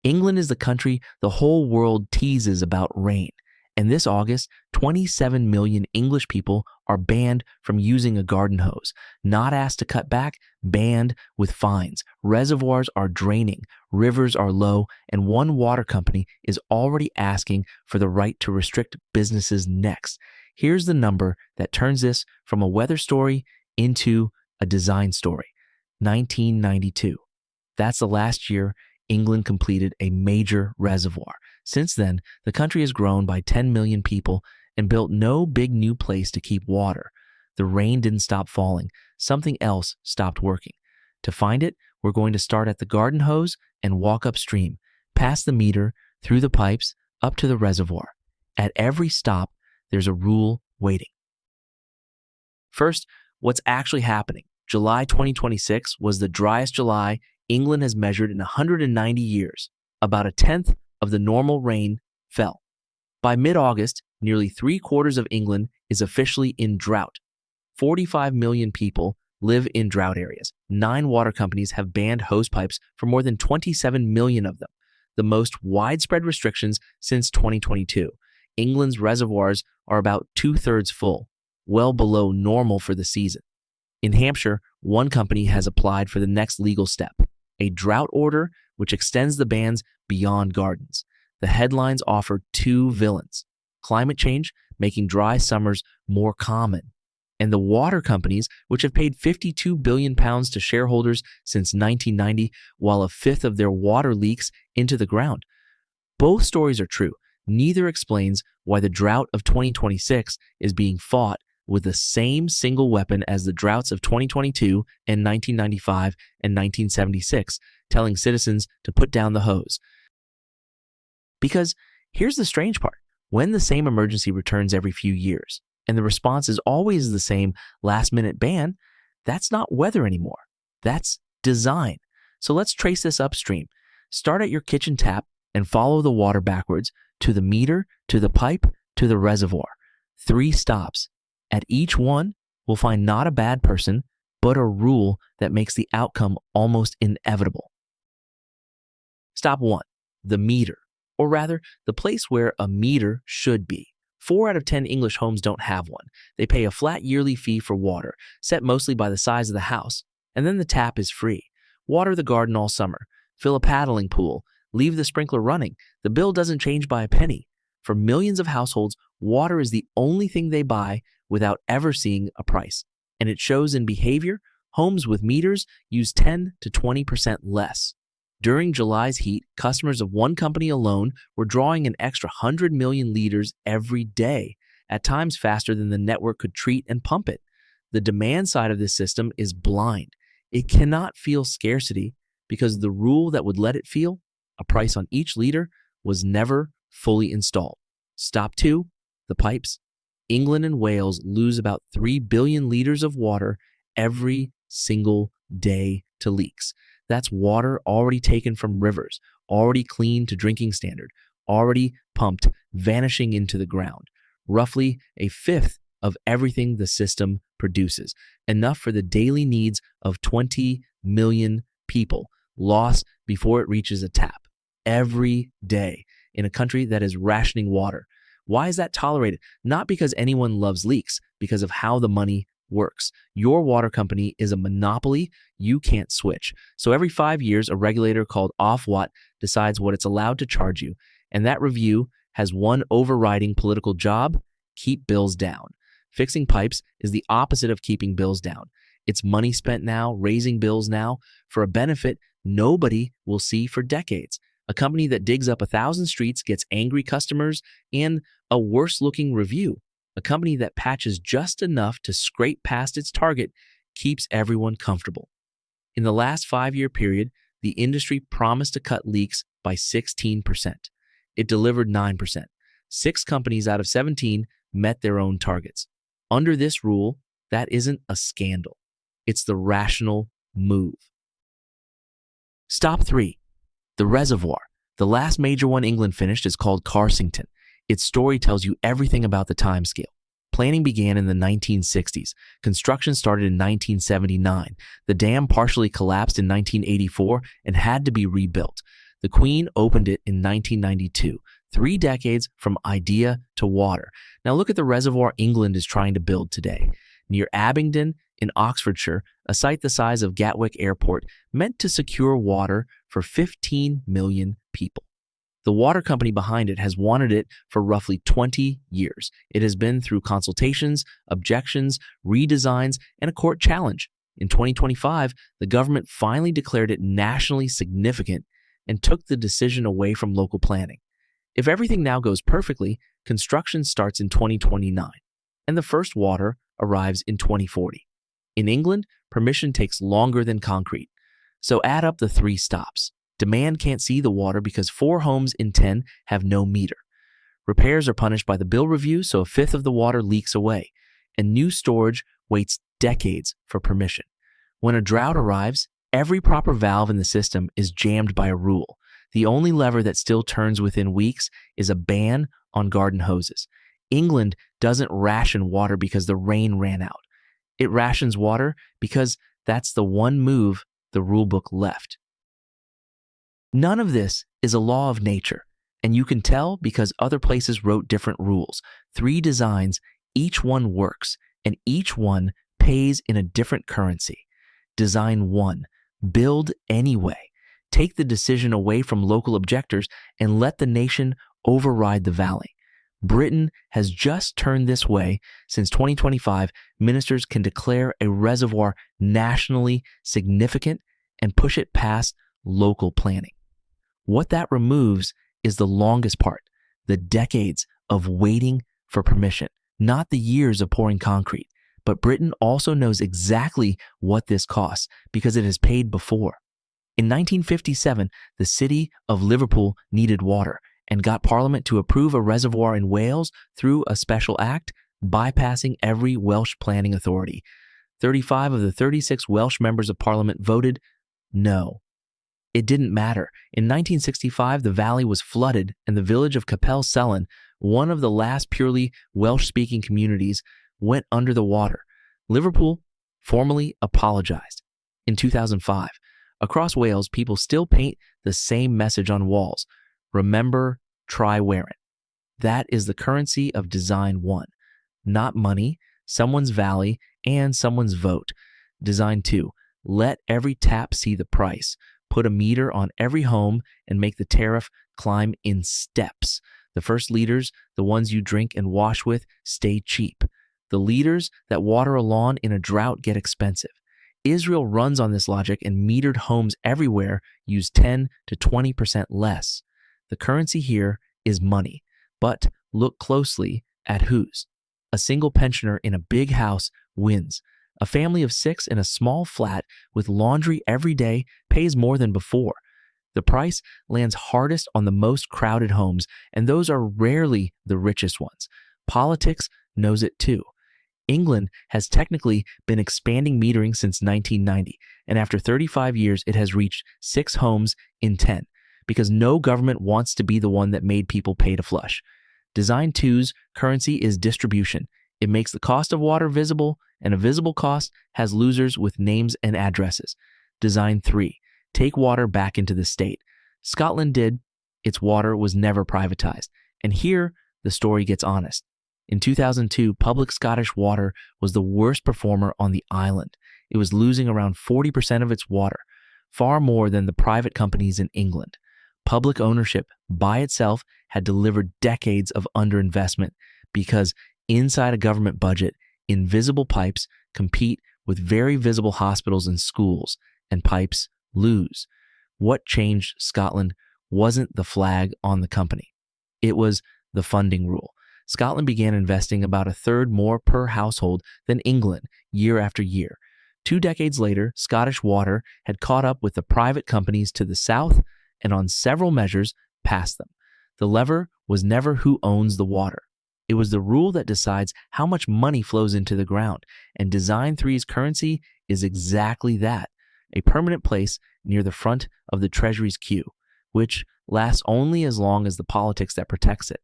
England is the country the whole world teases about rain. And this August, 27 million English people are banned from using a garden hose. Not asked to cut back, banned with fines. Reservoirs are draining, rivers are low, and one water company is already asking for the right to restrict businesses next. Here's the number that turns this from a weather story into a design story. 1992. That's the last year England completed a major reservoir. Since then, the country has grown by 10 million people and built no big new place to keep water. The rain didn't stop falling. Something else stopped working. To find it, we're going to start at the garden hose and walk upstream, past the meter, through the pipes, up to the reservoir. At every stop, there's a rule waiting. First, what's actually happening? July 2026 was the driest July England has measured in 190 years. About a tenth of the normal rain fell. By mid-August, nearly 3/4 of England is officially in drought. 45 million people live in drought areas. 9 water companies have banned hosepipes for more than 27 million of them, the most widespread restrictions since 2022. England's reservoirs are about 2/3 full, well below normal for the season. In Hampshire, one company has applied for the next legal step, a drought order which extends the bans beyond gardens. The headlines offer 2 villains: climate change, making dry summers more common, and the water companies, which have paid £52 billion to shareholders since 1990, while a fifth of their water leaks into the ground. Both stories are true. Neither explains why the drought of 2026 is being fought with the same single weapon as the droughts of 2022 and 1995 and 1976, telling citizens to put down the hose. Because here's the strange part. When the same emergency returns every few years, and the response is always the same last-minute ban, that's not weather anymore. That's design. So let's trace this upstream. Start at your kitchen tap and follow the water backwards to the meter, to the pipe, to the reservoir. 3 stops. At each one, we'll find not a bad person, but a rule that makes the outcome almost inevitable. Stop 1, the meter, or rather, the place where a meter should be. 4 out of 10 English homes don't have one. They pay a flat yearly fee for water, set mostly by the size of the house, and then the tap is free. Water the garden all summer, fill a paddling pool, leave the sprinkler running. The bill doesn't change by a penny. For millions of households, water is the only thing they buy without ever seeing a price. And it shows in behavior. Homes with meters use 10 to 20% less. During July's heat, customers of one company alone were drawing an extra 100 million liters every day, at times faster than the network could treat and pump it. The demand side of this system is blind. It cannot feel scarcity because the rule that would let it feel, a price on each liter, was never fully installed. Stop 2, the pipes. England and Wales lose about 3 billion liters of water every single day to leaks. That's water already taken from rivers, already cleaned to drinking standard, already pumped, vanishing into the ground. Roughly a fifth of everything the system produces, enough for the daily needs of 20 million people, lost before it reaches a tap. Every day in a country that is rationing water. Why is that tolerated? Not because anyone loves leaks, because of how the money works. Your water company is a monopoly you can't switch. So every 5 years, a regulator called Ofwat decides what it's allowed to charge you. And that review has one overriding political job: keep bills down. Fixing pipes is the opposite of keeping bills down. It's money spent now, raising bills now, for a benefit nobody will see for decades. A company that digs up 1,000 streets gets angry customers and a worse-looking review. A company that patches just enough to scrape past its target keeps everyone comfortable. In the last 5-year period, the industry promised to cut leaks by 16%. It delivered 9%. 6 companies out of 17 met their own targets. Under this rule, that isn't a scandal. It's the rational move. Stop 3. The reservoir. The last major one England finished is called Carsington. Its story tells you everything about the timescale. Planning began in the 1960s. Construction started in 1979. The dam partially collapsed in 1984 and had to be rebuilt. The Queen opened it in 1992, 3 decades from idea to water. Now look at the reservoir England is trying to build today. Near Abingdon in Oxfordshire, a site the size of Gatwick Airport, meant to secure water for 15 million people. The water company behind it has wanted it for roughly 20 years. It has been through consultations, objections, redesigns, and a court challenge. In 2025, the government finally declared it nationally significant and took the decision away from local planning. If everything now goes perfectly, construction starts in 2029, and the first water arrives in 2040. In England, permission takes longer than concrete. So add up the 3 stops. Demand can't see the water because 4 homes in 10 have no meter. Repairs are punished by the bill review, so 1/5 of the water leaks away. And new storage waits decades for permission. When a drought arrives, every proper valve in the system is jammed by a rule. The only lever that still turns within weeks is a ban on garden hoses. England doesn't ration water because the rain ran out. It rations water because that's the one move the rulebook left. None of this is a law of nature, and you can tell because other places wrote different rules. 3 designs, each one works, and each one pays in a different currency. Design 1, build anyway. Take the decision away from local objectors and let the nation override the valley. Britain has just turned this way. Since 2025, ministers can declare a reservoir nationally significant and push it past local planning. What that removes is the longest part, the decades of waiting for permission, not the years of pouring concrete. But Britain also knows exactly what this costs because it has paid before. In 1957, the city of Liverpool needed water and got Parliament to approve a reservoir in Wales through a special act, bypassing every Welsh planning authority. 35 of the 36 Welsh members of Parliament voted no. It didn't matter. In 1965, the valley was flooded and the village of Capel Celyn, one of the last purely Welsh-speaking communities, went under the water. Liverpool formally apologized. In 2005, across Wales, people still paint the same message on walls. Remember Tryweryn. That is the currency of Design 1. Not money, someone's valley, and someone's vote. Design 2. Let every tap see the price. Put a meter on every home and make the tariff climb in steps. The first liters, the ones you drink and wash with, stay cheap. The liters that water a lawn in a drought get expensive. Israel runs on this logic, and metered homes everywhere use 10 to 20% less. The currency here is money, but look closely at whose. A single pensioner in a big house wins. A family of 6 in a small flat with laundry every day pays more than before. The price lands hardest on the most crowded homes, and those are rarely the richest ones. Politics knows it too. England has technically been expanding metering since 1990, and after 35 years, it has reached 6 homes in 10, because no government wants to be the one that made people pay to flush. Design 2's currency is distribution. It makes the cost of water visible, and a visible cost has losers with names and addresses. Design 3, take water back into the state. Scotland did. Its water was never privatized. And here, the story gets honest. In 2002, public Scottish water was the worst performer on the island. It was losing around 40% of its water, far more than the private companies in England. Public ownership by itself had delivered decades of underinvestment because inside a government budget, invisible pipes compete with very visible hospitals and schools, and pipes lose. What changed Scotland wasn't the flag on the company. It was the funding rule. Scotland began investing about 1/3 more per household than England year after year. 2 decades later, Scottish Water had caught up with the private companies to the south and on several measures passed them. The lever was never who owns the water. It was the rule that decides how much money flows into the ground, and Design 3's currency is exactly that, a permanent place near the front of the Treasury's queue, which lasts only as long as the politics that protects it.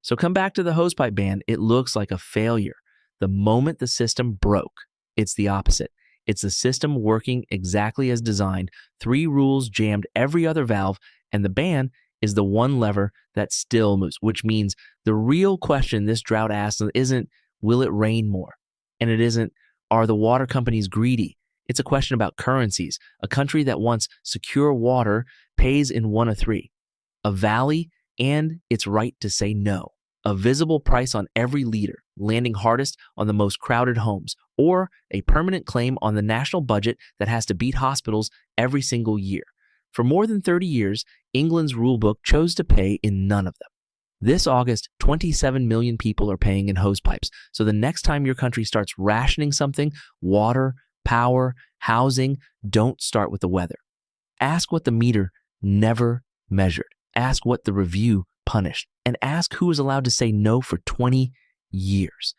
So come back to the hosepipe ban. It looks like a failure. The moment the system broke, it's the opposite. It's the system working exactly as designed. 3 rules jammed every other valve, and the ban is the one lever that still moves, which means the real question this drought asks isn't, will it rain more? And it isn't, are the water companies greedy? It's a question about currencies. A country that wants secure water pays in one of 3: a valley and its right to say no, a visible price on every liter, landing hardest on the most crowded homes, or a permanent claim on the national budget that has to beat hospitals every single year. For more than 30 years, England's rulebook chose to pay in none of them. This August, 27 million people are paying in hosepipes. So the next time your country starts rationing something, water, power, housing, don't start with the weather. Ask what the meter never measured. Ask what the review punished. And ask who was allowed to say no for 20 years.